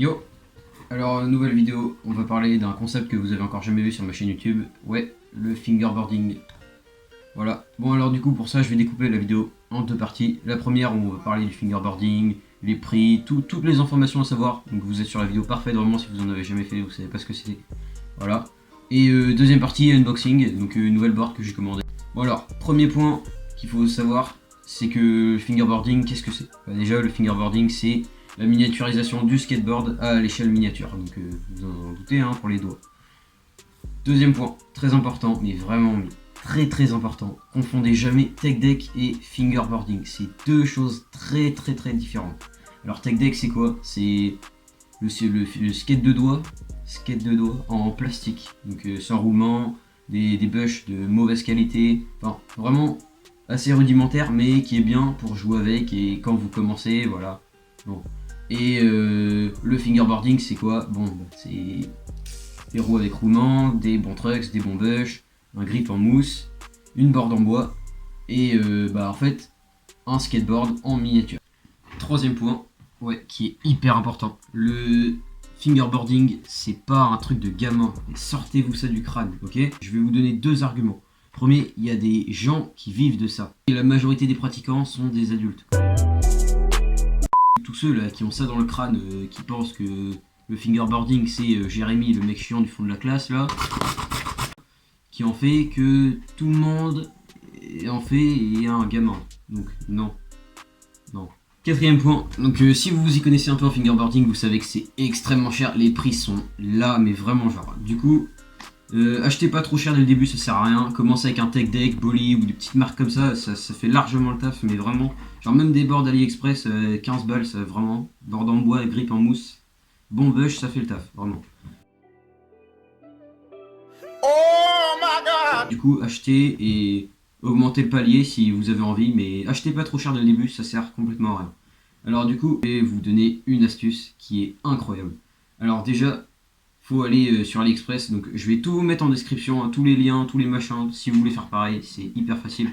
Yo! Alors, nouvelle vidéo, on va parler d'un concept que vous avez encore jamais vu sur ma chaîne YouTube. Ouais, le fingerboarding. Voilà. Bon, alors du coup, pour ça, je vais découper la vidéo en deux parties. La première, on va parler du fingerboarding, les prix, toutes les informations à savoir. Donc vous êtes sur la vidéo parfaite, vraiment, si vous en avez jamais fait, vous savez pas ce que c'était. Voilà. Et deuxième partie, unboxing, donc une nouvelle board que j'ai commandée. Bon alors, premier point qu'il faut savoir, c'est que le fingerboarding, qu'est-ce que c'est? Déjà, le fingerboarding, c'est la miniaturisation du skateboard à l'échelle miniature. Donc vous en doutez, hein, pour les doigts. Deuxième point, très important, mais vraiment très important. Confondez jamais tech deck et fingerboarding. C'est deux choses très différentes. Alors tech deck, c'est quoi? C'est le skate de doigts en plastique. Donc sans roulement, des bushs de mauvaise qualité. Enfin, vraiment assez rudimentaire, mais qui est bien pour jouer avec et quand vous commencez, voilà. Bon. Et le fingerboarding, c'est quoi? Bon, c'est des roues avec roulement, des bons trucks, des bons bushs, un grip en mousse, une board en bois et en fait un skateboard en miniature. Troisième point, ouais, qui est hyper important. Le fingerboarding, c'est pas un truc de gamin. Sortez-vous ça du crâne, ok? Je vais vous donner deux arguments. Premier, il y a des gens qui vivent de ça. Et la majorité des pratiquants sont des adultes. Tous ceux là qui ont ça dans le crâne, qui pensent que le fingerboarding c'est Jérémy, le mec chiant du fond de la classe là, qui en fait que tout le monde en fait et un gamin. Donc non. Quatrième point, donc si vous vous y connaissez un peu en fingerboarding, vous savez que c'est extrêmement cher, les prix sont là, mais vraiment genre. Du coup, achetez pas trop cher dès le début, ça sert à rien. Commencez avec un tech deck, Bolly ou des petites marques comme ça fait largement le taf, mais vraiment. Genre même des boards AliExpress, 15 balles, ça vraiment. Board en bois, grip en mousse, bon bush, ça fait le taf, vraiment. Oh my god! Du coup, achetez et augmentez le palier si vous avez envie, mais achetez pas trop cher dès le début, ça sert complètement à rien. Alors du coup, je vais vous donner une astuce qui est incroyable. Alors déjà, faut aller sur AliExpress, donc je vais tout vous mettre en description, hein, tous les liens, tous les machins, si vous voulez faire pareil, c'est hyper facile.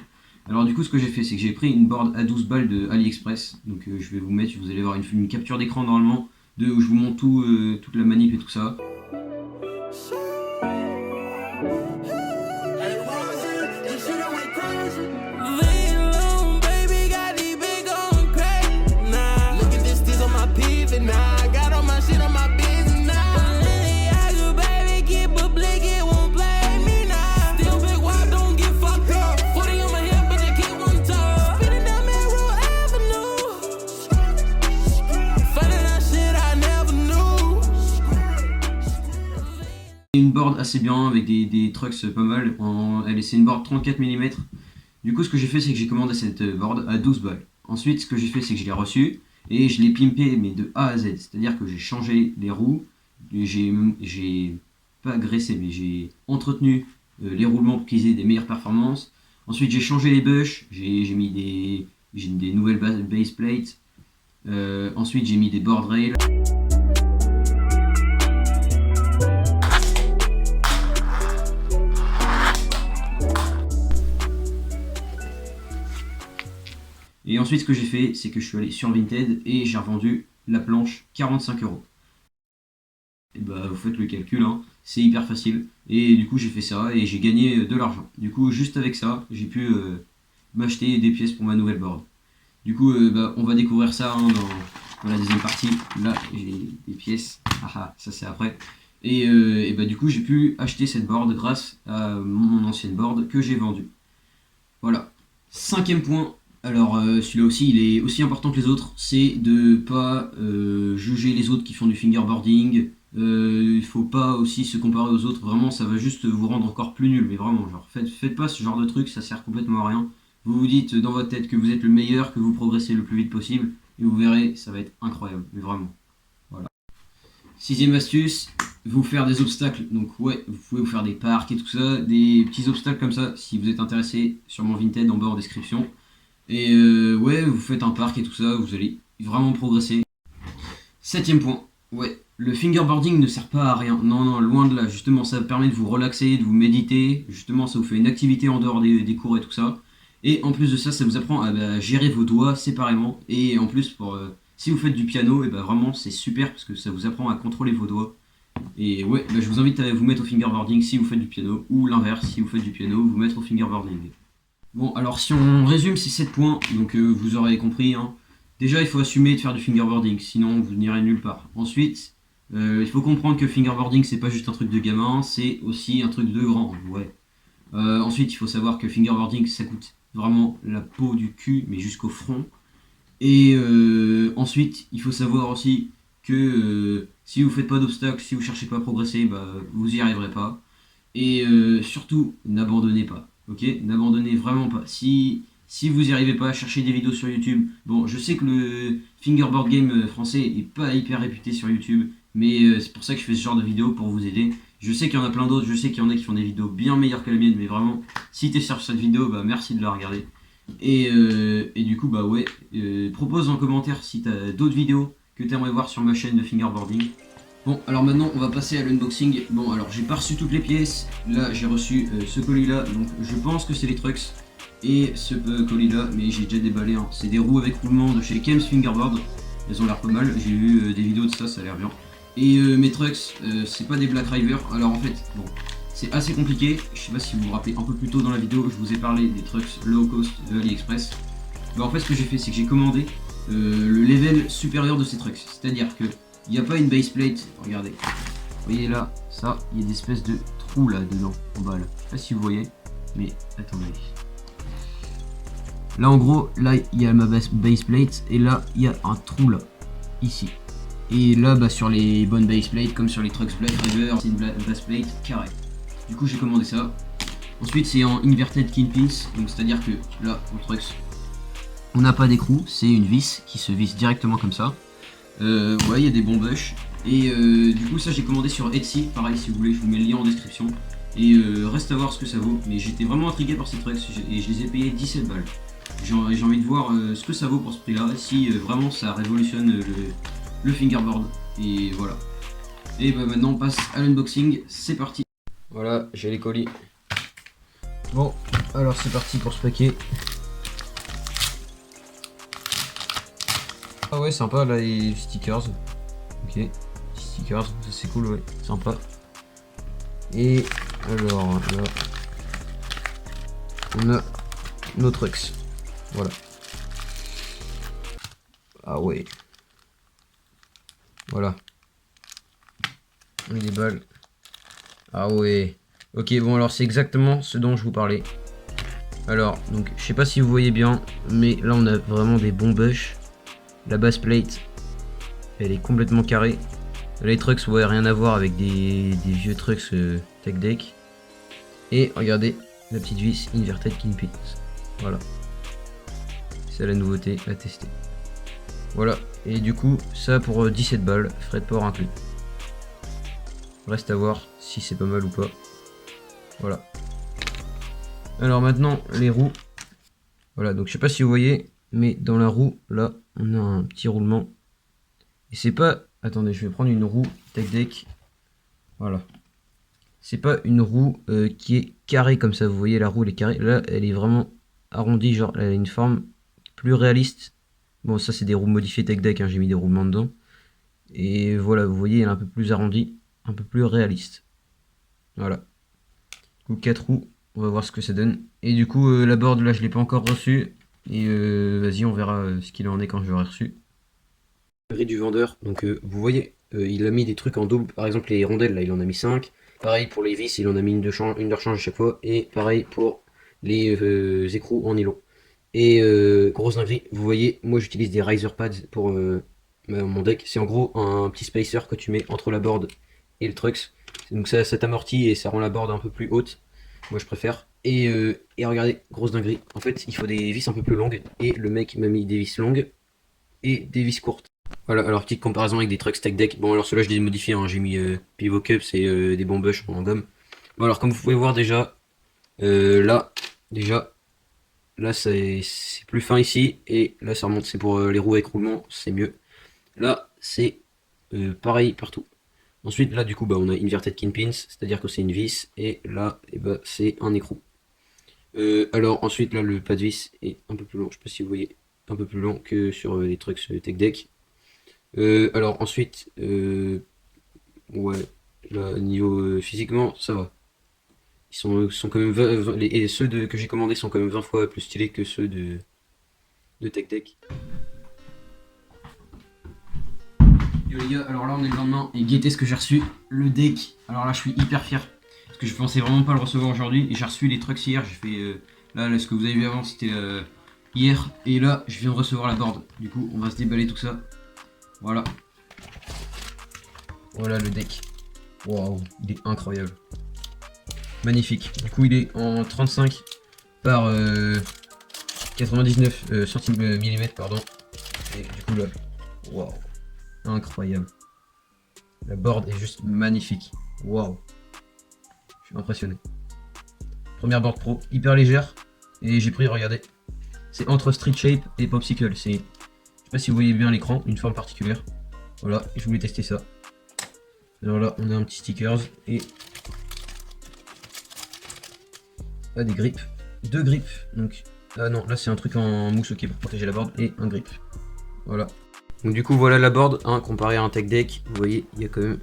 Alors du coup, ce que j'ai fait, c'est que j'ai pris une board à 12 balles de AliExpress, donc je vais vous mettre, vous allez voir une capture d'écran normalement, où je vous montre toute la manip et tout ça. Une board assez bien avec des trucks pas mal. C'est une board 34 mm. Du coup, ce que j'ai fait, c'est que j'ai commandé cette board à 12 balles. Ensuite, ce que j'ai fait, c'est que je l'ai reçue et je l'ai pimpé, mais de A à Z. C'est-à-dire que j'ai changé les roues, j'ai pas graissé, mais j'ai entretenu les roulements pour qu'ils aient des meilleures performances. Ensuite, j'ai changé les bushs, j'ai mis des nouvelles base plates. Ensuite, j'ai mis des board rails. Et ensuite, ce que j'ai fait, c'est que je suis allé sur Vinted et j'ai revendu la planche 45 €. Et bah, vous faites le calcul, hein, c'est hyper facile. Et du coup, j'ai fait ça et j'ai gagné de l'argent. Du coup, juste avec ça, j'ai pu m'acheter des pièces pour ma nouvelle board. Du coup, on va découvrir ça hein, dans la deuxième partie. Là, j'ai des pièces. Ah, ça c'est après. Et du coup, j'ai pu acheter cette board grâce à mon ancienne board que j'ai vendue. Voilà. Cinquième point. Alors celui-là aussi, il est aussi important que les autres, c'est de pas juger les autres qui font du fingerboarding. Il faut pas aussi se comparer aux autres, vraiment ça va juste vous rendre encore plus nul, mais vraiment, genre faites pas ce genre de truc, ça sert complètement à rien. Vous vous dites dans votre tête que vous êtes le meilleur, que vous progressez le plus vite possible, et vous verrez, ça va être incroyable, mais vraiment. Voilà. Sixième astuce, vous faire des obstacles, donc ouais, vous pouvez vous faire des parcs et tout ça, des petits obstacles comme ça, si vous êtes intéressé, sur mon Vinted en bas en description. Et ouais, vous faites un parc et tout ça, vous allez vraiment progresser. Septième point, ouais, le fingerboarding ne sert pas à rien. Non, loin de là. Justement, ça permet de vous relaxer, de vous méditer. Justement, ça vous fait une activité en dehors des cours et tout ça. Et en plus de ça, ça vous apprend à gérer vos doigts séparément. Et en plus, Si vous faites du piano, et bah vraiment c'est super parce que ça vous apprend à contrôler vos doigts. Et ouais, bah, je vous invite à vous mettre au fingerboarding si vous faites du piano, ou l'inverse, si vous faites du piano, vous mettre au fingerboarding. Bon, alors si on résume ces 7 points, donc vous aurez compris, hein. Déjà il faut assumer de faire du fingerboarding, sinon vous n'irez nulle part. Ensuite, il faut comprendre que fingerboarding c'est pas juste un truc de gamin, c'est aussi un truc de grand, ouais. Ensuite, il faut savoir que fingerboarding ça coûte vraiment la peau du cul, mais jusqu'au front. Et ensuite, il faut savoir aussi que si vous faites pas d'obstacles, si vous cherchez pas à progresser, bah, vous y arriverez pas. Et surtout, n'abandonnez pas. Ok, n'abandonnez vraiment pas. Si vous y arrivez pas, cherchez des vidéos sur YouTube. Bon, je sais que le fingerboard game français est pas hyper réputé sur YouTube, mais c'est pour ça que je fais ce genre de vidéos pour vous aider. Je sais qu'il y en a plein d'autres, je sais qu'il y en a qui font des vidéos bien meilleures que la mienne, mais vraiment, si t'es sur cette vidéo, bah merci de la regarder. Et du coup, bah ouais, propose en commentaire si t'as d'autres vidéos que t'aimerais voir sur ma chaîne de fingerboarding. Bon, alors maintenant on va passer à l'unboxing. Bon, alors j'ai pas reçu toutes les pièces. Là, j'ai reçu ce colis là, donc je pense que c'est les trucks. Et ce colis là, mais j'ai déjà déballé. Hein. C'est des roues avec roulement de chez Kems Fingerboard. Elles ont l'air pas mal. J'ai vu des vidéos de ça, ça a l'air bien. Et mes trucks, c'est pas des Black River. Alors en fait, bon, c'est assez compliqué. Je sais pas si vous vous rappelez un peu plus tôt dans la vidéo, je vous ai parlé des trucks low cost de AliExpress. Bah, en fait, ce que j'ai fait, c'est que j'ai commandé le level supérieur de ces trucks. C'est-à-dire que il n'y a pas une base plate, regardez. Vous voyez là, ça, il y a des espèces de trous là dedans, en bas là. Je sais pas si vous voyez, mais attendez. Là en gros, là il y a ma base plate et là il y a un trou là, ici. Et là bah, sur les bonnes base plates, comme sur les trucks Black River, c'est une base plate carrée. Du coup j'ai commandé ça. Ensuite c'est en inverted kingpins, donc c'est à dire que là, au trucks, on n'a pas d'écrou, c'est une vis qui se visse directement comme ça. Ouais, il y a des bons bush. Et du coup, ça j'ai commandé sur Etsy. Pareil, si vous voulez, je vous mets le lien en description. Et reste à voir ce que ça vaut. Mais j'étais vraiment intrigué par ces trucs et je les ai payés 17 balles. J'ai envie de voir ce que ça vaut pour ce prix-là. Si vraiment ça révolutionne le fingerboard. Et voilà. Et bah maintenant, on passe à l'unboxing. C'est parti. Voilà, j'ai les colis. Bon, alors c'est parti pour ce paquet. Ah ouais, sympa là les stickers. Ok, stickers, ça c'est cool, ouais, sympa. Et alors là, on a nos trucks. Voilà. Ah ouais. Voilà. Et des balles. Ah ouais. Ok, bon alors c'est exactement ce dont je vous parlais. Alors, donc je sais pas si vous voyez bien, mais là on a vraiment des bons bush. La base plate, elle est complètement carrée. Les trucks, ouais, rien à voir avec des vieux trucks tech deck. Et regardez la petite vis inverted kingpins. Voilà. C'est la nouveauté à tester. Voilà. Et du coup, ça pour 17 balles, frais de port inclus. Reste à voir si c'est pas mal ou pas. Voilà. Alors maintenant, les roues. Voilà, donc je sais pas si vous voyez, mais dans la roue, là, on a un petit roulement. Et c'est pas... Attendez, je vais prendre une roue tech deck. Voilà. C'est pas une roue qui est carrée comme ça. Vous voyez, la roue elle est carrée. Là, elle est vraiment arrondie. Genre, elle a une forme plus réaliste. Bon, ça, c'est des roues modifiées tech deck. Hein, j'ai mis des roulements dedans. Et voilà, vous voyez, elle est un peu plus arrondie. Un peu plus réaliste. Voilà. Du coup, 4 roues. On va voir ce que ça donne. Et du coup, la board, là, je l'ai pas encore reçue. Et vas-y, on verra ce qu'il en est quand je l'aurai reçu. Grille du vendeur, donc vous voyez, il a mis des trucs en double, par exemple les rondelles là il en a mis 5, pareil pour les vis il en a mis une de rechange à chaque fois, et pareil pour les écrous en nylon. Et grosse dinguerie, vous voyez, moi j'utilise des riser pads pour mon deck, c'est en gros un petit spacer que tu mets entre la board et le trucks, donc ça t'amortit et ça rend la board un peu plus haute, moi je préfère. Et regardez, grosse dinguerie, en fait il faut des vis un peu plus longues, et le mec m'a mis des vis longues et des vis courtes. Voilà, alors petite comparaison avec des trucks tech deck. Bon, alors ceux-là, je les ai modifiés, hein. J'ai mis pivot cups et des bons bush en gomme. Bon, alors comme vous pouvez voir déjà, là, là c'est plus fin ici, et là ça remonte, c'est pour les roues avec roulement, c'est mieux. Là, c'est pareil partout. Ensuite, là, du coup, bah, on a inverted kingpins, c'est-à-dire que c'est une vis, et là, bah, c'est un écrou. Alors ensuite, là, le pas de vis est un peu plus long, je sais pas si vous voyez, un peu plus long que sur les trucks tech deck. Alors ensuite, ouais, là, niveau physiquement, ça va. Sont quand même et ceux que j'ai commandés sont quand même 20 fois plus stylés que ceux de Tech Deck. Yo les gars, alors là on est le lendemain et guettez ce que j'ai reçu, le deck. Alors là je suis hyper fier parce que je pensais vraiment pas le recevoir aujourd'hui et j'ai reçu les trucs hier. J'ai fait là ce que vous avez vu avant c'était hier et là je viens de recevoir la board. Du coup on va se déballer tout ça. Voilà. Voilà le deck. Waouh, il est incroyable. Magnifique. Du coup il est en 35 par 99 mm pardon. Et du coup là, waouh. Incroyable. La board est juste magnifique. Waouh. Je suis impressionné. Première board pro, hyper légère. Et j'ai pris, regardez. C'est entre Street Shape et Popsicle. C'est, je sais pas si vous voyez bien l'écran, une forme particulière. Voilà, et je voulais tester ça. Alors là, on a un petit stickers et ah, des grips. Deux grips. Donc, ah non, là c'est un truc en mousse ok pour protéger la board et un grip. Voilà. Donc du coup voilà la board, hein, comparé à un Tech Deck, vous voyez il y a quand même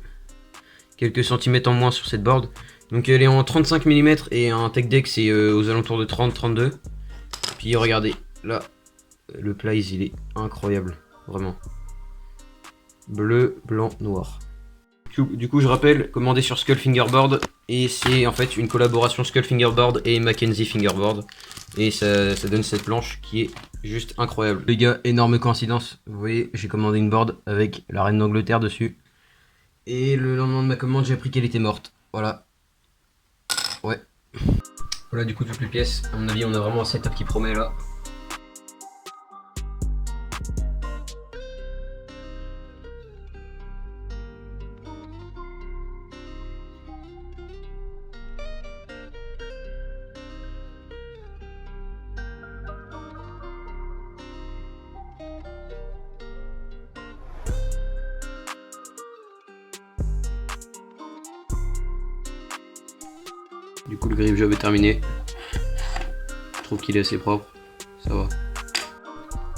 quelques centimètres en moins sur cette board. Donc elle est en 35 mm et un Tech Deck c'est aux alentours de 30-32. Puis regardez, là le plies il est incroyable, vraiment. Bleu, blanc, noir. Du coup je rappelle, commandé sur Skull Fingerboard et c'est en fait une collaboration Skull Fingerboard et Mackenzie Fingerboard. Et ça donne cette planche qui est juste incroyable. Les gars, énorme coïncidence. Vous voyez, j'ai commandé une board avec la reine d'Angleterre dessus. Et le lendemain de ma commande, j'ai appris qu'elle était morte. Voilà. Ouais. Voilà du coup toutes les pièces. À mon avis, on a vraiment un setup qui promet là. Du coup le grip job est terminé. Je trouve qu'il est assez propre. Ça va.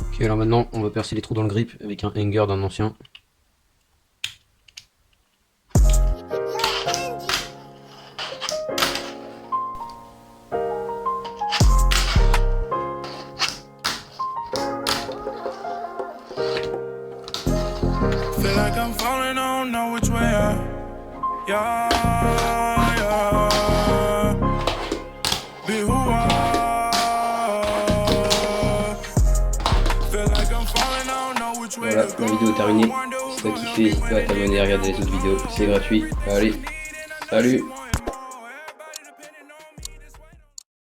Ok, alors maintenant on va percer les trous dans le grip avec un hanger d'un ancien. Feel like I'm falling, I don't know which way yeah. Be who feel like I'm falling, I don't know which way. Voilà, la vidéo est terminée. Si t'as kiffé, n'hésite pas à t'abonner et à regarder les autres vidéos. C'est gratuit. Allez, salut!